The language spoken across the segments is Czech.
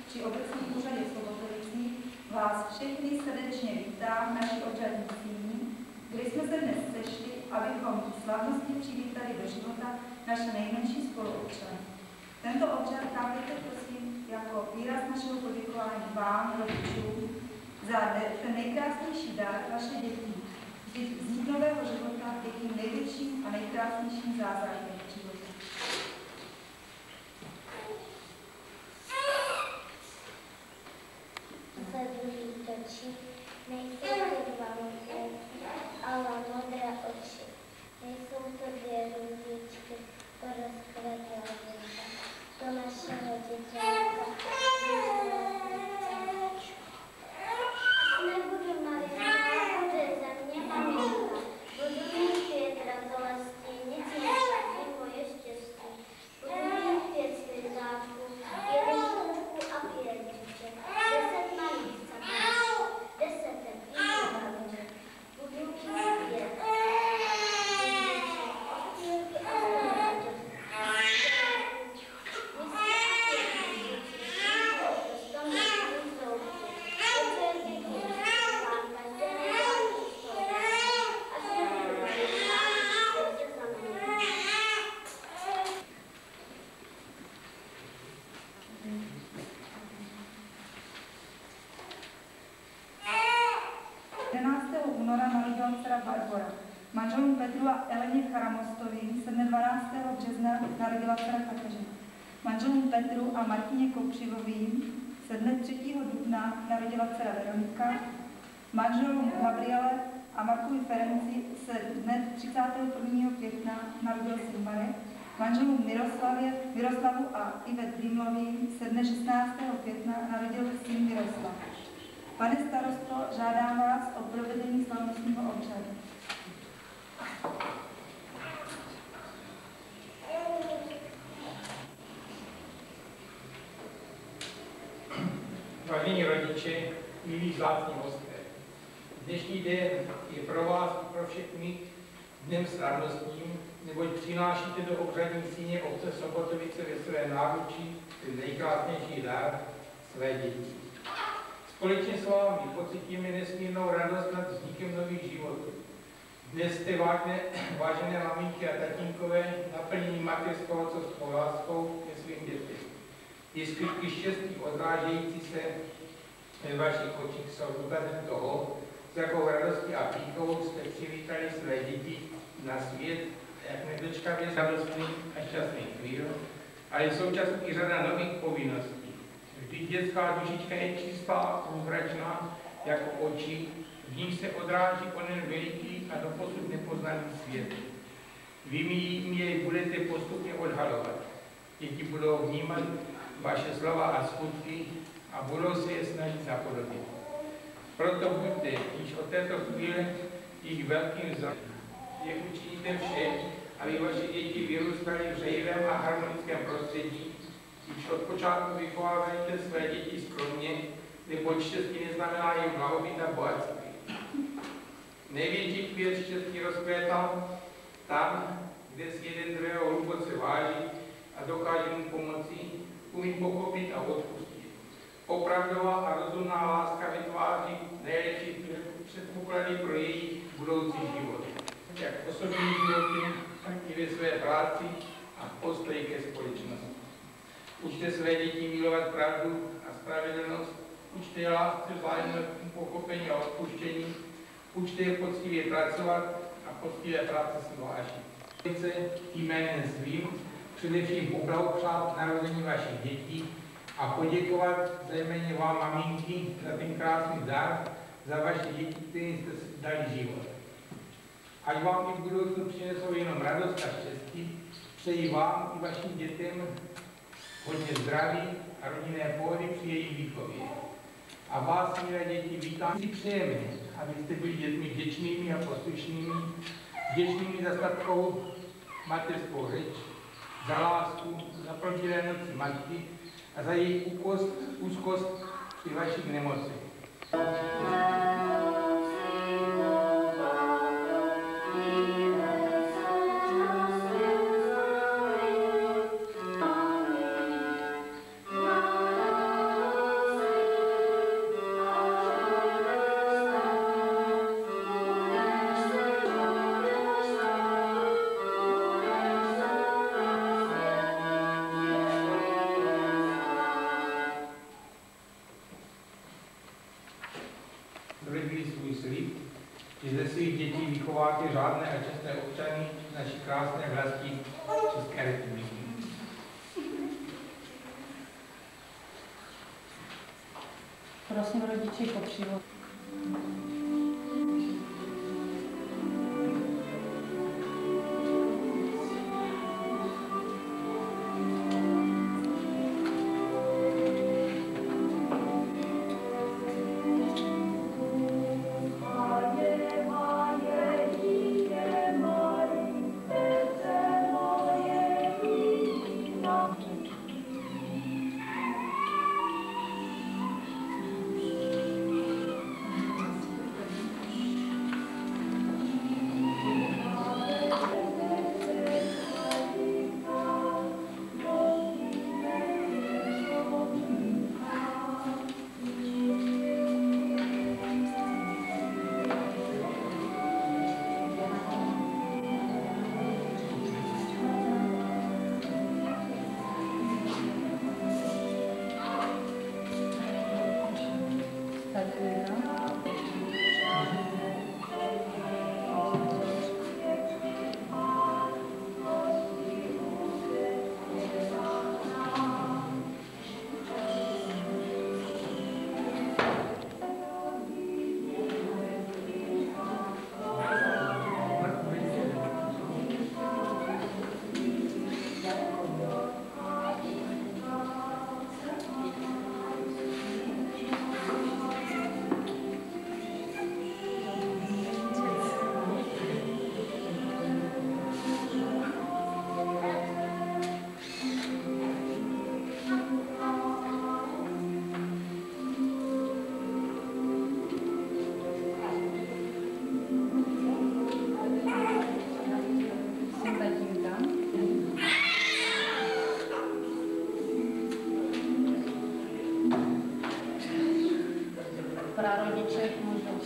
při obecním úřadě v Sobotovicích vás všechny srdečně vítám v naší obřadní síni, kde jsme se dnes sešli, abychom slavnostně přivítali do života naše nejmenší spoluobčany. Tento obřad chápejte prosím jako výraz našeho poděkování vám, rodičům, za ten nejkrásnější dar vaše dětí, vzít nového života je tím největším a nejkrásnějším zázrakem v životě. Nejsou to dva nohy, ale modré oči. Nejsou to dvě ruzičky, to rozkvetlá ruka. To našeho děťátka. Nebudu malá, bude za mě maminka. Budu mít 5 ratolestí, nic nešlatí moje štěstí. Budu mít 5 světáků, 1 kůrku a 5 děček. 10 malých sapáčů, 10 balíček. Budu mít 5 děček, opílky a stanovaček. Barbora. Manželům Petru a Eleně Charamostovým se dne 12. března narodila dcera Kateřina. Manželům Petru a Martině Kopřivovým se dne 3. dubna narodila dcera Veronika. Manželům Gabriele a Markovi Ferenci se dne 31. května narodil syn Marek. Manželům Miroslavu a Ivet Dýmlovým se dne 16. května narodil syn Miroslav. Pane starosto, žádám vás o provedení slavnostního obřadu. Vážení rodiče, milí vzácní hosté, dnešní den je pro vás i pro všechny dnem slavnostním, neboť přinášíte do obřadní síně obce Sobotovice ve své náručí ten nejkrásnější dar své děti. Společně s vámi pocítíme nesmírnou radost nad vznikem nových životů. Dnes jste vážené maminky a tatínkové naplnění mateřskou otcovskou láskou ke svým dětem. Jiskry štěstí odrážející se ve vašich očích jsou důkazem toho, s jakou radostí a pýchou jste přivítali své děti na svět, jak nedočkavě radostný a šťastný chvíl, ale současně i řada nových povinností. Vždyť dětská dušička je čistá a průzračná jako oči, v nich se odráží onen veliký a doposud nepoznaný svět. Vy jim jej budete postupně odhalovat. Děti budou vnímat vaše slova a skutky a budou se je snažit zapodobit. Proto buďte již od této chvíle jejich velkým vzorem. Je učiníte vše, aby vaše děti vyrůstaly v hřejivém a harmonickém prostředí. Už od počátku vychovávejte své děti skromně, neboť štěstí neznamená jen blahobyt a bohatství. Největší květ štěstí rozkvétá tam, kde si jeden druhého hluboce váží a dokáže mu pomoci, umí pochopit a odpustit. Opravdová a rozumná láska vytváří nejlepší předpoklady pro jejich budoucí život. Jak v osobním životě, tak i ve své práci a v postoji ke společnosti. Učte své děti milovat pravdu a spravedlnost, učte je lásce, vzájemné pochopení a odpuštění, učte je poctivě pracovat a poctivé práce si vážit. Jménem svým především poblahopřát narození vašich dětí a poděkovat zejména vám, maminky, za ten krásný dar, za vaše děti, kterým jste si dali život. Ať vám i v budoucnu přinesou jenom radost a štěstí, přeji vám i vašim dětem hodně zdraví a rodinné pohody při jejich výchově. A vás, milé děti, vítám si přejeme, abyste byli dětmi vděčnými a poslušnými, vděčnými za statkovou mateřskou řeč, za lásku, za protilé noci matky a za jejich úzkost při vašich nemocech. potvrdili svůj slib, že ze svých dětí vychováte řádné a čestné občany naší krásné vlasti České republiky. Prosím rodiči Kopřivo. Prarodiče můžou.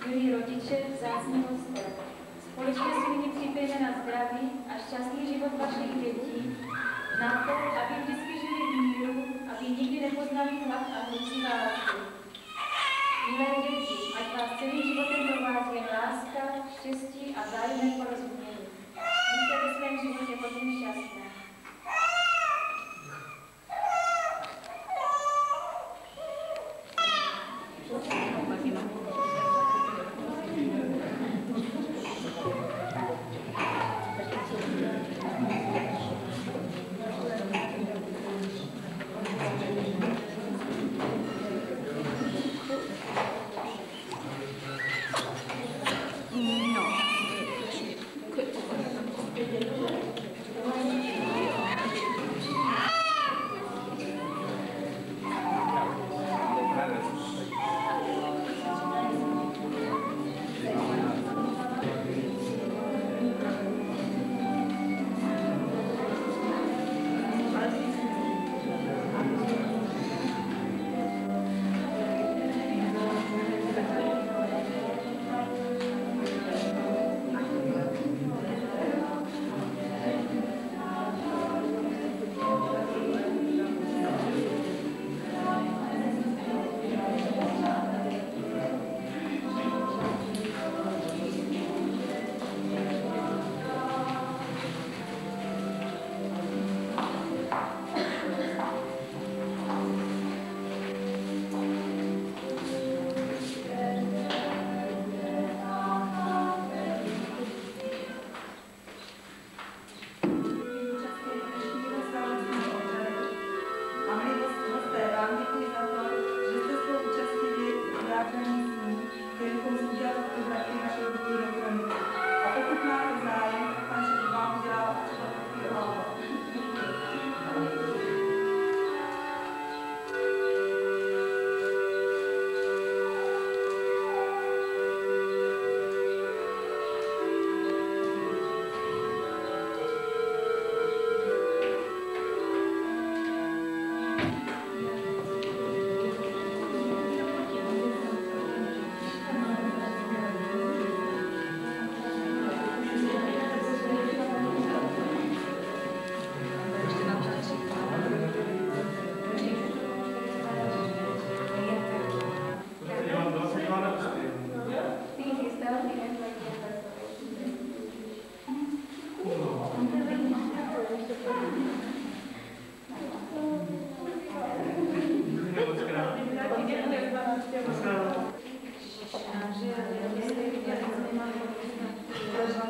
Milí rodiče, vzácní hosté, společně s nimi připějme na zdraví a šťastný život vašich dětí, na to, aby vždycky žili v míru, aby nikdy nepoznali hlad a hlucí války. Milé děti, ať vás celým životem provází jen láska, štěstí a vzájemné porozumění. Buďte ve svém životě hodně šťastné.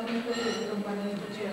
to potom paní, protože